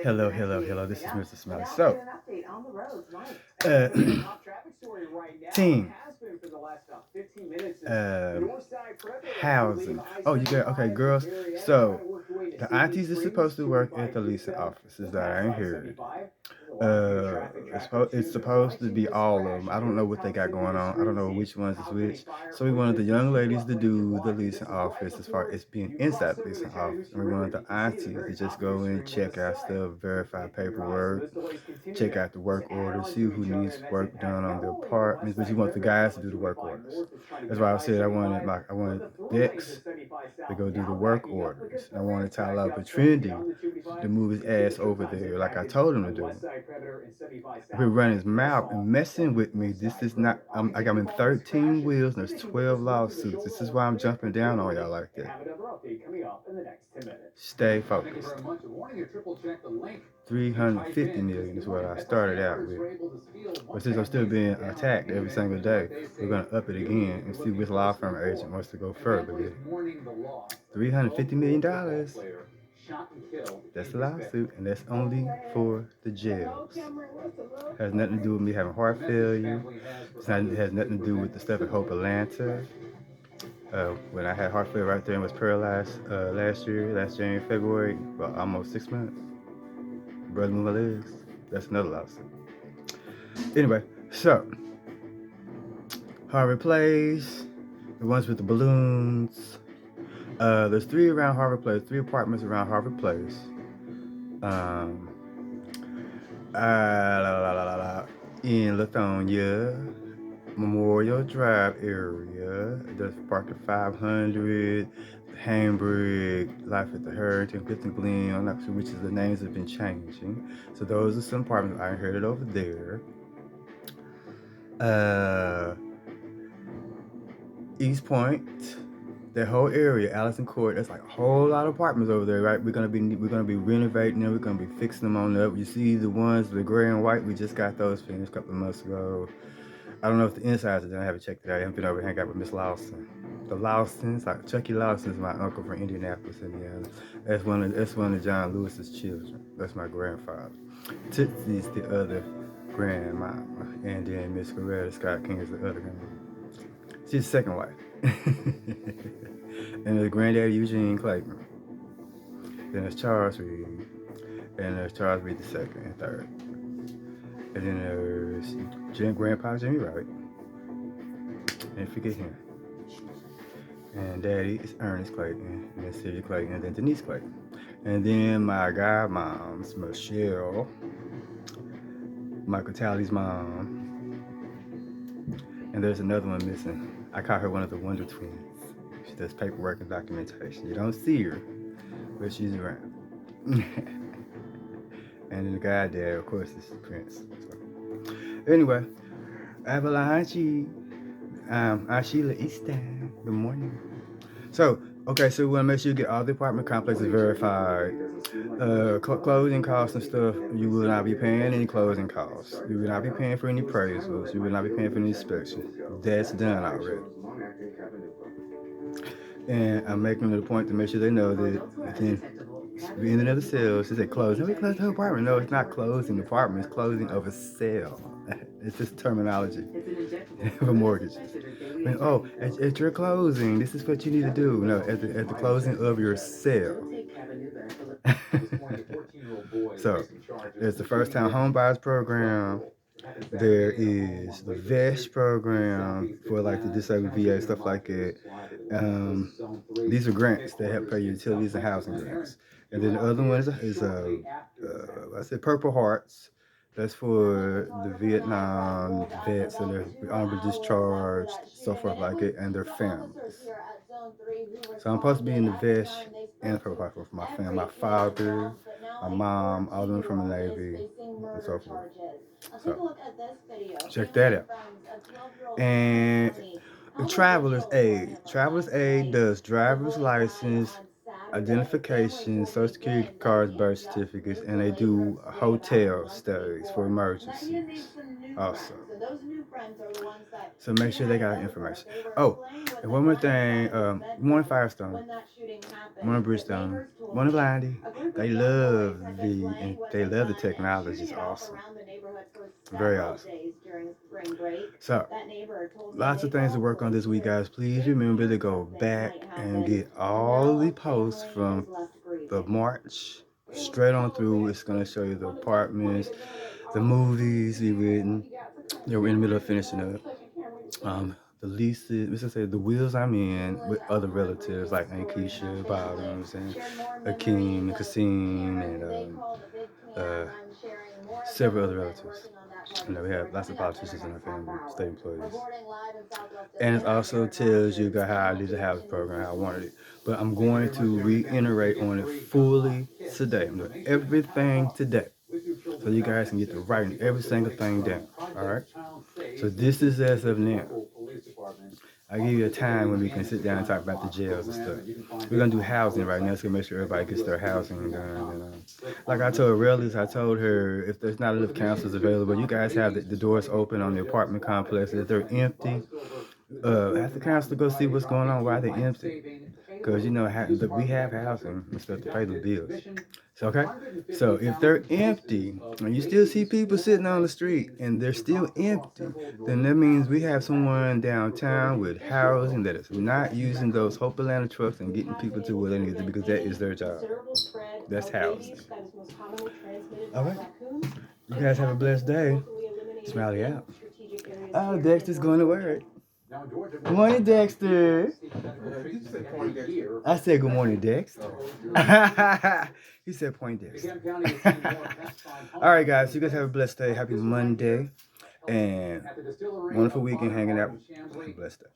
Hello, hello, hello. This is Mr. Smiley. So, uh, team, uh, housing. Oh, you got okay, girls. So, the aunties is supposed to work at the leasing offices that I ain't heard. It's supposed to be all of them. I don't know what they got going on. I don't know which ones is which. So we wanted the young ladies to do the leasing office as far as being inside the leasing office, and we wanted the aunties to just go in, check out stuff, verify paperwork, check out the work orders, see who needs work done on the apartments. But you want the guys to do the work orders. That's why I said I wanted Dex to go do the work orders. I wanted Tyler Trinity to move his ass over there like I told him to do. If he run his mouth and messing with me, this is not, I'm in 13 wheels and there's 12 lawsuits. This is why I'm jumping down on y'all like that. Stay focused. 350 million is what I started out with. But since I'm still being attacked every single day, we're going to up it again and see which law firm agent wants to go further with it. $350 million. That's the lawsuit, and that's only for the jails. Has nothing to do with me having heart failure. It has nothing to do with the stuff at Hope Atlanta. When I had heart failure right there and was paralyzed last January, February, for almost 6 months. Brother move my legs. That's another lawsuit. Anyway, so Harvard Place, the ones with the balloons. There's three around Harvard Place, three apartments around Harvard Place. In Lithonia, Memorial Drive area. There's Park 500, Hamburg, Life at the Hurricane, Clifton Glen. I'm not sure which of the names have been changing. So those are some apartments I heard it over there. East Point, that whole area, Allison Court, that's like a whole lot of apartments over there, right? We're gonna be renovating them. We're gonna be fixing them on up. You see the ones, the gray and white. We just got those finished a couple of months ago. I don't know if the insides are done. I haven't checked it out. I haven't been over to hang out with Miss Lawson. The Lawsons, like Chucky Lawson is my uncle from Indianapolis, Indiana. That's one of John Lewis's children. That's my grandfather. Tootsie's the other grandmama, and then Miss Coretta Scott King is the other grandmama. She's the second wife. And there's granddaddy Eugene Clayton. Then there's Charles Reed. And there's Charles Reed the second and third. And then there's Grandpa Jimmy Rabbit. And forget him. And Daddy is Ernest Clayton. And then Celia Clayton. And then Denise Clayton. And then my godmoms, Michelle, Michael Talley's mom. And there's another one missing. I call her one of the Wonder Twins. She does paperwork and documentation. You don't see her, but she's around. And then the guy there, of course, is Prince. So. Anyway, Avalanche, Sheila Easton. Good morning. So, okay, so we want to make sure you get all the apartment complexes verified. Closing costs and stuff, you will not be paying any closing costs. You will not be paying for any appraisals. You will not be paying for any inspections. That's done already. And I'm making it a point to make sure they know that within the end of the sale, she said closing. We closed the whole apartment. No, it's not closing the apartment. It's closing of a sale. It's just terminology for mortgage. At your closing, this is what you need to do. No, at the closing of your sale. So, there's the first time home buyers program. There is the VESH program for like the disabled VA, stuff like that. These are grants that help pay utilities and housing grants. And then the other one is I said Purple Hearts. That's for the Vietnam vets that are honorably discharged, so forth like it, and their families. So I'm supposed to be in the VESH and the Purple Hearts for my family. My father, my mom, all of them from the Navy, and so forth. So check that out. And the Traveler's Aid. Traveler's Aid does driver's license, identification, social security cards, birth certificates, and they do hotel stays for emergencies also. So make sure they got information. Oh, and one more thing. Morning Firestone, Morning Bridgestone, Morning Blindy. They love the technology. It's awesome. Very awesome. So, lots of things to work on this week, guys. Please remember to go back and get all the posts from the March straight on through. It's going to show you the apartments, the movies we written. They were in the middle of finishing up. The leases, let's just say the wheels I'm in with other relatives like Aunt Keisha, Bottoms, and Akeem, and Kasim, and several other relatives. You know, we have lots of politicians in our family, state employees. And it also tells you how I did the house program, how I wanted it. But I'm going to reiterate on it fully today. I'm doing everything today, so you guys can get to writing every single thing down. All right. So this is as of now. I'll give you a time when we can sit down and talk about the jails and stuff. We're gonna do housing right now, so make sure everybody gets their housing done. And, like I told Rellis, I told her if there's not enough counselors available, you guys have the doors open on the apartment complex. If they're empty, ask the counselor to go see what's going on, why they're empty. Because, you know, we have housing and stuff to pay the bills. So, okay? So, if they're empty, and you still see people sitting on the street, and they're still empty, then that means we have someone downtown with housing that is not using those Hope Atlanta trucks and getting people to where they need to, because that is their job. That's housing. All right. You guys have a blessed day. Smiley out. Oh, Dexter's going to work. Good morning, Dexter. I said good morning, Dexter. He said point Dexter. All right, guys. You guys have a blessed day. Happy Monday. And wonderful weekend hanging out. Have a blessed day.